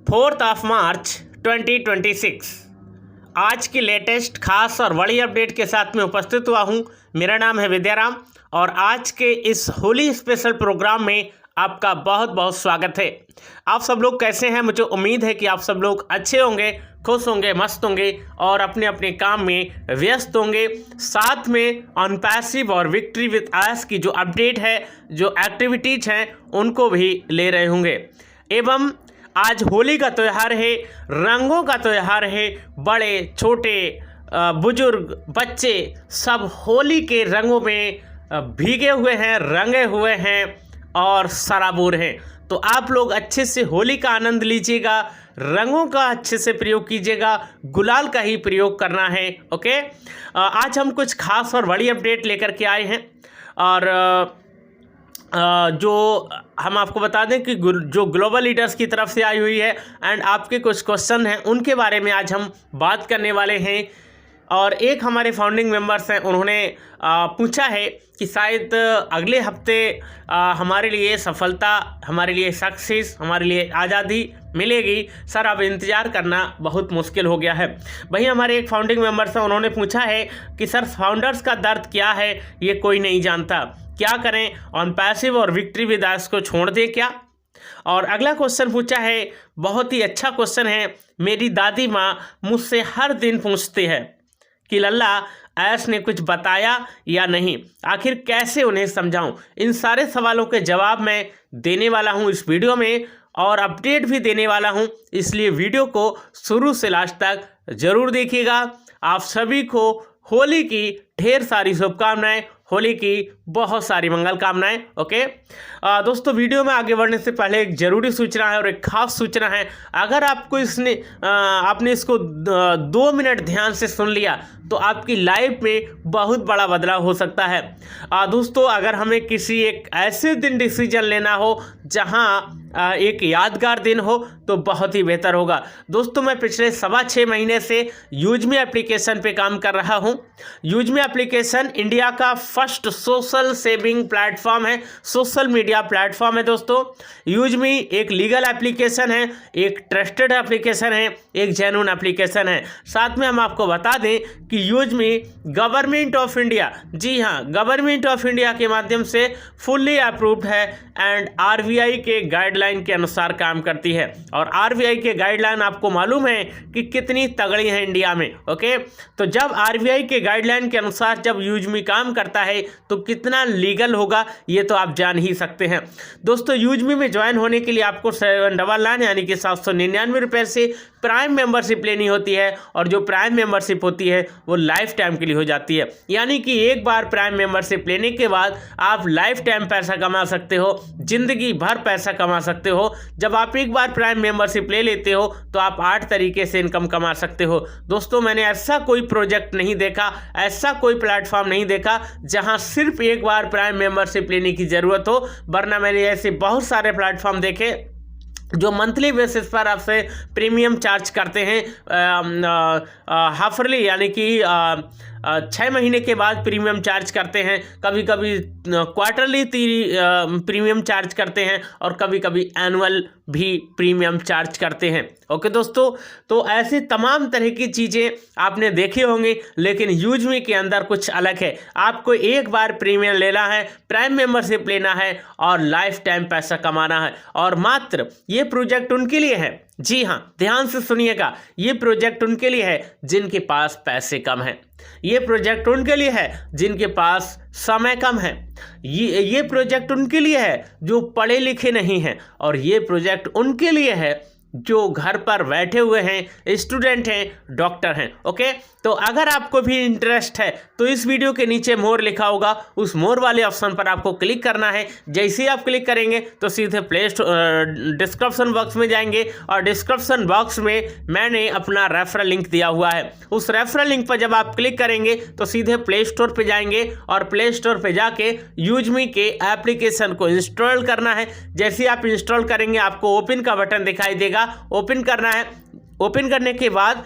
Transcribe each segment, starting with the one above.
4 मार्च 2026 आज की लेटेस्ट खास और बड़ी अपडेट के साथ में उपस्थित हुआ हूं। मेरा नाम है विद्याराम और आज के इस होली स्पेशल प्रोग्राम में आपका बहुत बहुत स्वागत है। आप सब लोग कैसे हैं? मुझे उम्मीद है कि आप सब लोग अच्छे होंगे, खुश होंगे, मस्त होंगे और अपने अपने काम में व्यस्त होंगे। साथ में ऑन पैसिव और विक्ट्री विद आस की जो अपडेट है, जो एक्टिविटीज़ हैं, उनको भी ले रहे होंगे। एवं आज होली का त्यौहार है, रंगों का त्यौहार है। बड़े छोटे बुजुर्ग बच्चे सब होली के रंगों में भीगे हुए हैं, रंगे हुए हैं और सराबोर हैं। तो आप लोग अच्छे से होली का आनंद लीजिएगा, रंगों का अच्छे से प्रयोग कीजिएगा, गुलाल का ही प्रयोग करना है। ओके, आज हम कुछ खास और बड़ी अपडेट लेकर के आए हैं और जो हम आपको बता दें कि जो ग्लोबल लीडर्स की तरफ से आई हुई है एंड आपके कुछ क्वेश्चन हैं, उनके बारे में आज हम बात करने वाले हैं। और एक हमारे फाउंडिंग मेंबर्स हैं, उन्होंने पूछा है कि शायद अगले हफ्ते हमारे लिए सफलता, हमारे लिए सक्सेस, हमारे लिए आज़ादी मिलेगी। सर अब इंतज़ार करना बहुत मुश्किल हो गया है। वही हमारे एक फाउंडिंग मेंबर्स हैं, उन्होंने पूछा है कि सर फाउंडर्स का दर्द क्या है, ये कोई नहीं जानता, क्या करें? ऑन पैसिव और विक्ट्री विद आस को छोड़ दें क्या? और अगला क्वेश्चन पूछा है, बहुत ही अच्छा क्वेश्चन है। मेरी दादी माँ मुझसे हर दिन पूछती है कि लल्ला ऐस ने कुछ बताया या नहीं, आखिर कैसे उन्हें समझाऊं? इन सारे सवालों के जवाब मैं देने वाला हूं इस वीडियो में और अपडेट भी देने वाला हूं, इसलिए वीडियो को शुरू से लास्ट तक ज़रूर देखिएगा। आप सभी को होली की ढेर सारी शुभकामनाएं, होली की बहुत सारी मंगल कामनाएं। ओके दोस्तों, वीडियो में आगे बढ़ने से पहले एक ज़रूरी सूचना है और एक खास सूचना है। अगर आपको आपने इसको 2 मिनट ध्यान से सुन लिया तो आपकी लाइफ में बहुत बड़ा बदलाव हो सकता है। दोस्तों, अगर हमें किसी एक ऐसे दिन डिसीजन लेना हो जहां एक यादगार दिन हो तो बहुत ही बेहतर होगा। दोस्तों, मैं पिछले 6.25 महीने से यूजमी एप्लीकेशन पे काम कर रहा हूं। यूजमी एप्लीकेशन इंडिया का फर्स्ट सोशल सेविंग प्लेटफॉर्म है, सोशल मीडिया प्लेटफॉर्म है। दोस्तों, यूजमी एक लीगल एप्लीकेशन है, एक ट्रस्टेड एप्लीकेशन है, एक जेन्युइन एप्लीकेशन है। साथ में हम आपको बता दें कि यूजमी गवर्नमेंट ऑफ इंडिया, जी हाँ, गवर्नमेंट ऑफ इंडिया के माध्यम से फुल्ली अप्रूव्ड है एंड आरबीआई के गाइडलाइन के अनुसार काम करती है। और आरबीआई के गाइडलाइन आपको मालूम है कि कितनी तगड़ी है इंडिया में। ओके, तो जब आरबीआई के गाइडलाइन के अनुसार जब यूजमी काम करता है तो कितना लीगल होगा ये तो आप जान ही सकते हैं। दोस्तों, यूजमी में ज्वाइन होने के लिए आपको 799 यानी कि 799 रुपये से प्राइम मेंबरशिप लेनी होती है और जो प्राइम मेंबरशिप होती है वो लाइफ टाइम के लिए हो जाती है। यानी कि एक बार प्राइम मेंबरशिप लेने के बाद आप लाइफ टाइम पैसा कमा सकते हो, जिंदगी भर पैसा कमा सकते हो। जब आप एक बार प्राइम मेंबरशिप ले लेते हो तो आप 8 तरीके से इनकम कमा सकते हो। दोस्तों, मैंने ऐसा कोई प्रोजेक्ट नहीं देखा, ऐसा कोई प्लेटफॉर्म नहीं देखा जहां सिर्फ एक बार प्राइम मेंबरशिप लेने की ज़रूरत हो, वरना मैंने ऐसे बहुत सारे प्लेटफॉर्म देखे जो मंथली बेसिस पर आपसे प्रीमियम चार्ज करते हैं। हाफरली यानी कि 6 महीने के बाद प्रीमियम चार्ज करते हैं, कभी कभी क्वार्टरली प्रीमियम चार्ज करते हैं और कभी कभी एनुअल भी प्रीमियम चार्ज करते हैं। ओके दोस्तों, तो ऐसे तमाम तरह की चीज़ें आपने देखी होंगी, लेकिन यूजमी के अंदर कुछ अलग है। आपको एक बार प्रीमियम लेना है, प्राइम मेंबरशिप लेना है और लाइफ टाइम पैसा कमाना है। और मात्र ये प्रोजेक्ट उनके लिए है, जी हाँ, ध्यान से सुनिएगा, ये प्रोजेक्ट उनके लिए है जिनके पास पैसे कम हैं। ये प्रोजेक्ट उनके लिए है जिनके पास समय कम है। ये प्रोजेक्ट उनके लिए है जो पढ़े लिखे नहीं हैं और ये प्रोजेक्ट उनके लिए है जो घर पर बैठे हुए हैं, स्टूडेंट हैं, डॉक्टर हैं। ओके, तो अगर आपको भी इंटरेस्ट है तो इस वीडियो के नीचे मोर लिखा होगा, उस मोर वाले ऑप्शन पर आपको क्लिक करना है। जैसे ही आप क्लिक करेंगे तो सीधे डिस्क्रिप्शन बॉक्स में जाएंगे और डिस्क्रिप्शन बॉक्स में मैंने अपना रेफरल लिंक दिया हुआ है। उस रेफरल लिंक पर जब आप क्लिक करेंगे तो सीधे प्ले स्टोर पर जाएंगे और प्ले स्टोर पर जाके यूजमी के एप्लीकेशन को इंस्टॉल करना है। जैसे ही आप इंस्टॉल करेंगे आपको ओपन का बटन दिखाई देगा, ओपन करना है। ओपन करने के बाद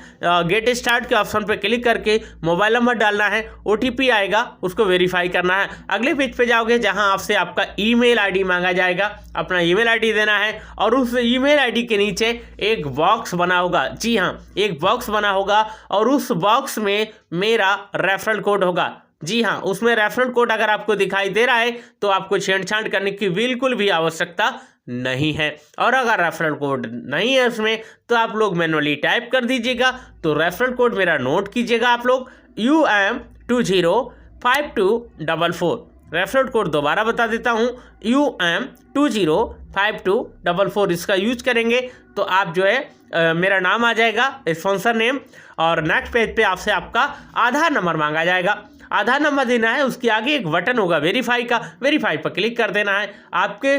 गेट स्टार्ट के ऑप्शन पर क्लिक करके मोबाइल नंबर डालना है, OTP आएगा, उसको वेरीफाई करना है। अगले पेज पे जाओगे जहां आपसे आपका ईमेल आईडी मांगा जाएगा, अपना ईमेल आईडी देना है और उस ईमेल आईडी के नीचे एक बॉक्स बना होगा, जी हाँ एक बॉक्स बना होगा और उस बॉक्स में मेरा रेफरल कोड होगा। जी हाँ, उसमें रेफरल कोड अगर आपको दिखाई दे रहा है तो आपको छेड़छाड़ करने की बिल्कुल भी आवश्यकता नहीं है। और अगर रेफरल कोड नहीं है उसमें तो आप लोग मैनुअली टाइप कर दीजिएगा। तो रेफरल कोड मेरा नोट कीजिएगा आप लोग, UM205244। रेफरल कोड दोबारा बता देता हूँ, UM205244। इसका यूज करेंगे तो आप जो है मेरा नाम आ जाएगा, स्पॉन्सर नेम, और नेक्स्ट पेज पे आपसे आपका आधार नंबर मांगा जाएगा। आधार नंबर देना है, उसके आगे एक बटन होगा वेरीफाई का, वेरीफाई पर क्लिक कर देना है। आपके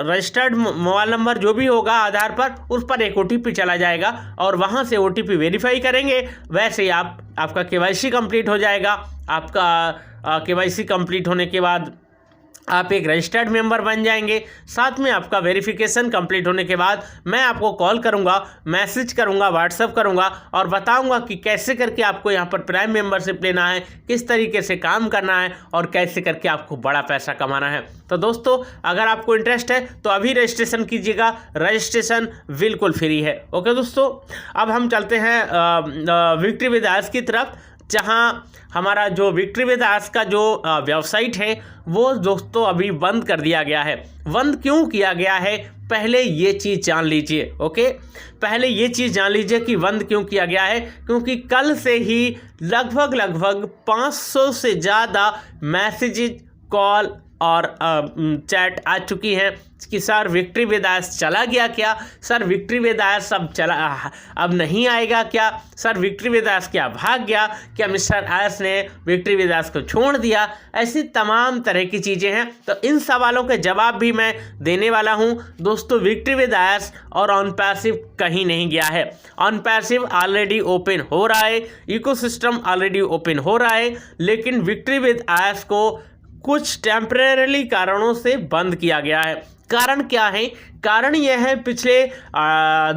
रजिस्टर्ड मोबाइल नंबर जो भी होगा आधार पर, उस पर एक OTP चला जाएगा और वहां से OTP वेरीफाई करेंगे। वैसे ही आपका KYC कंप्लीट हो जाएगा। आपका KYC कंप्लीट होने के बाद आप एक रजिस्टर्ड मेंबर बन जाएंगे। साथ में आपका वेरिफिकेशन कंप्लीट होने के बाद मैं आपको कॉल करूंगा, मैसेज करूंगा, व्हाट्सएप करूंगा और बताऊंगा कि कैसे करके आपको यहां पर प्राइम मेंबरशिप लेना है, किस तरीके से काम करना है और कैसे करके आपको बड़ा पैसा कमाना है। तो दोस्तों अगर आपको इंटरेस्ट है तो अभी रजिस्ट्रेशन कीजिएगा, रजिस्ट्रेशन बिल्कुल फ्री है। ओके दोस्तों, अब हम चलते हैं विक्ट्री विद आस की तरफ, जहां हमारा जो विक्ट्री विद आस का जो वेबसाइट है वो दोस्तों अभी बंद कर दिया गया है। बंद क्यों किया गया है, पहले ये चीज़ जान लीजिए। ओके, पहले ये चीज़ जान लीजिए कि बंद क्यों किया गया है। क्योंकि कल से ही लगभग 500 से ज़्यादा मैसेजेज, कॉल और चैट आ चुकी हैं कि सर विक्ट्री विद आस चला गया क्या, सर विक्ट्री विद आस अब नहीं आएगा क्या, सर विक्ट्री विद आस क्या भाग गया, क्या मिस्टर आस ने विक्ट्री विद आस को छोड़ दिया। ऐसी तमाम तरह की चीज़ें हैं। तो इन सवालों के जवाब भी मैं देने वाला हूं दोस्तों। विक्ट्री विद आस और ऑन पैसिव कहीं नहीं गया है। ऑन पैसिव ऑलरेडी ओपन हो रहा है, इकोसिस्टम ऑलरेडी ओपन हो रहा है, लेकिन विक्ट्री विद आस को कुछ टेम्परेरी कारणों से बंद किया गया है। कारण क्या है? कारण यह है पिछले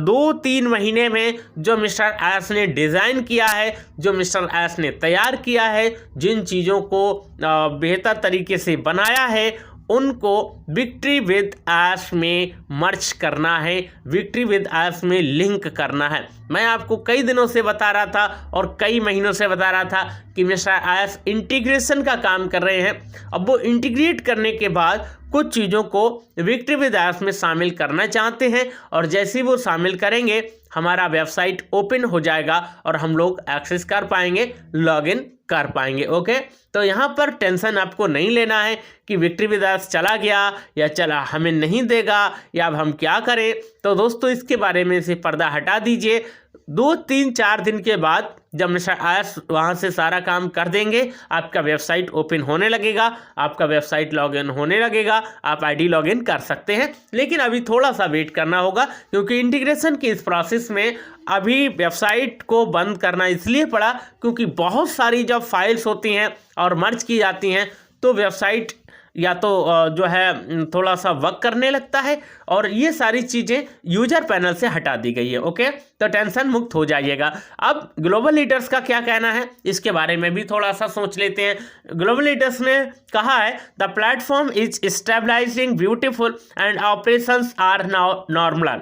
2-3 महीने में जो मिस्टर एस ने डिज़ाइन किया है, जो मिस्टर एस ने तैयार किया है, जिन चीज़ों को बेहतर तरीके से बनाया है, उनको विक्ट्री विद आस में मर्ज करना है, विक्ट्री विद आस में लिंक करना है। मैं आपको कई दिनों से बता रहा था और कई महीनों से बता रहा था कि मिस्टर आस इंटीग्रेशन का काम कर रहे हैं। अब वो इंटीग्रेट करने के बाद कुछ चीज़ों को विक्ट्री विद आस में शामिल करना चाहते हैं और जैसे ही वो शामिल करेंगे हमारा वेबसाइट ओपन हो जाएगा और हम लोग एक्सेस कर पाएंगे, लॉगिन कर पाएंगे। ओके, तो यहाँ पर टेंशन आपको नहीं लेना है कि विक्ट्री विद आस चला गया या चला हमें नहीं देगा या अब हम क्या करें। तो दोस्तों इसके बारे में से पर्दा हटा दीजिए। 2-3-4 दिन के बाद जब मिस्टर आस वहाँ से सारा काम कर देंगे, आपका वेबसाइट ओपन होने लगेगा, आपका वेबसाइट लॉगिन होने लगेगा, आप आईडी लॉगिन कर सकते हैं। लेकिन अभी थोड़ा सा वेट करना होगा क्योंकि इंटीग्रेशन की इस प्रोसेस में अभी वेबसाइट को बंद करना इसलिए पड़ा क्योंकि बहुत सारी जब फाइल्स होती हैं और मर्ज की जाती हैं तो वेबसाइट या तो जो है थोड़ा सा वर्क करने लगता है और ये सारी चीज़ें यूजर पैनल से हटा दी गई है। ओके, तो टेंशन मुक्त हो जाइएगा। अब ग्लोबल लीडर्स का क्या कहना है इसके बारे में भी थोड़ा सा सोच लेते हैं। ग्लोबल लीडर्स ने कहा है the platform is stabilising beautiful and operations are now normal.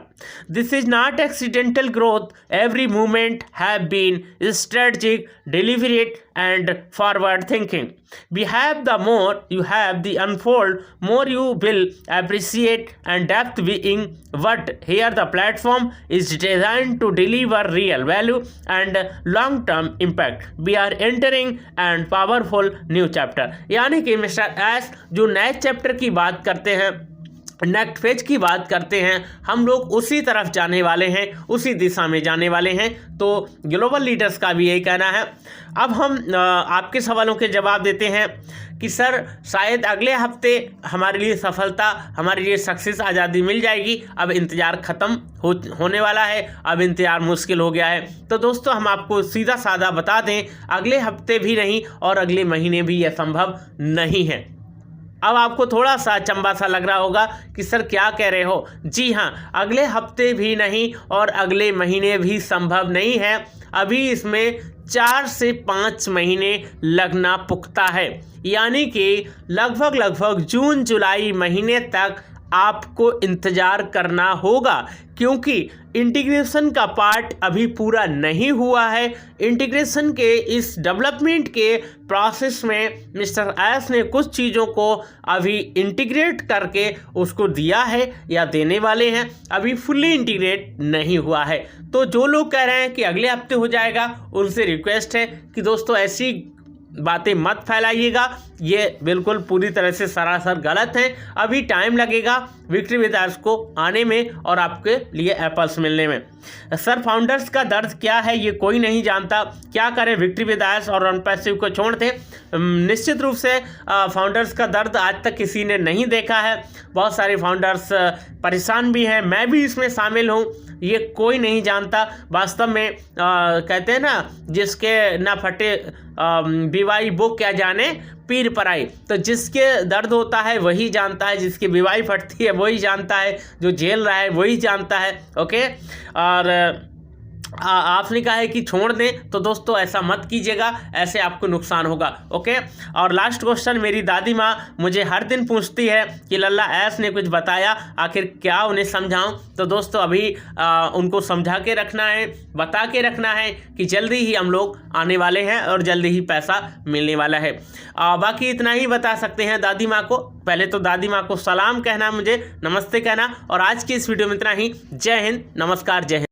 This is not accidental growth, every movement have been strategic, deliberate and forward thinking. We have the more you have the unfold, more you will appreciate and depth being what here the platform is designed to deliver real value and long term impact. We are entering and powerful new chapter. यानी कि mister S जो नए chapter की बात करते हैं, next phase की बात करते हैं, हम लोग उसी तरफ जाने वाले हैं, उसी दिशा में जाने वाले हैं। तो ग्लोबल लीडर्स का भी यही कहना है। अब हम आपके सवालों के जवाब देते हैं कि सर शायद अगले हफ्ते हमारे लिए सफलता, हमारे लिए सक्सेस, आज़ादी मिल जाएगी, अब इंतज़ार ख़त्म होने वाला है, अब इंतज़ार मुश्किल हो गया है। तो दोस्तों हम आपको सीधा साधा बता दें, अगले हफ्ते भी नहीं और अगले महीने भी यह संभव नहीं है। अब आपको थोड़ा सा अचंभा सा लग रहा होगा कि सर क्या कह रहे हो। जी हाँ, अगले हफ्ते भी नहीं और अगले महीने भी संभव नहीं है। अभी इसमें 4 से 5 महीने लगना पुख्ता है, यानी कि लगभग जून जुलाई महीने तक आपको इंतज़ार करना होगा, क्योंकि इंटीग्रेशन का पार्ट अभी पूरा नहीं हुआ है। इंटीग्रेशन के इस डेवलपमेंट के प्रोसेस में मिस्टर एस ने कुछ चीज़ों को अभी इंटीग्रेट करके उसको दिया है या देने वाले हैं, अभी फुल्ली इंटीग्रेट नहीं हुआ है। तो जो लोग कह रहे हैं कि अगले हफ्ते हो जाएगा, उनसे रिक्वेस्ट है कि दोस्तों ऐसी बातें मत फैलाइएगा, ये बिल्कुल पूरी तरह से सरासर गलत है। अभी टाइम लगेगा विक्ट्री विद एस को आने में और आपके लिए एप्पल्स मिलने में। सर फाउंडर्स का दर्द क्या है ये कोई नहीं जानता, क्या करें विक्ट्री विद एस और OnePassive को छोड़ दें। निश्चित रूप से फाउंडर्स का दर्द आज तक किसी ने नहीं देखा है। बहुत सारे फाउंडर्स परेशान भी हैं, मैं भी इसमें शामिल हूँ। ये कोई नहीं जानता वास्तव में। कहते हैं ना, जिसके ना फटे बीवाई वो क्या जाने पीर पर आई। तो जिसके दर्द होता है वही जानता है, जिसकी बीवाई फटती है वही जानता है, जो झेल रहा है वही जानता है। ओके, और आपने कहा है कि छोड़ दें, तो दोस्तों ऐसा मत कीजिएगा, ऐसे आपको नुकसान होगा। ओके, और लास्ट क्वेश्चन मेरी दादी माँ मुझे हर दिन पूछती है कि लल्ला ऐस ने कुछ बताया, आखिर क्या उन्हें समझाऊं। तो दोस्तों अभी उनको समझा के रखना है, बता के रखना है कि जल्दी ही हम लोग आने वाले हैं और जल्दी ही पैसा मिलने वाला है। बाकी इतना ही बता सकते हैं दादी माँ को। पहले तो दादी माँ को सलाम कहना, मुझे नमस्ते कहना, और आज की इस वीडियो में इतना ही। जय हिंद, नमस्कार, जय हिंद।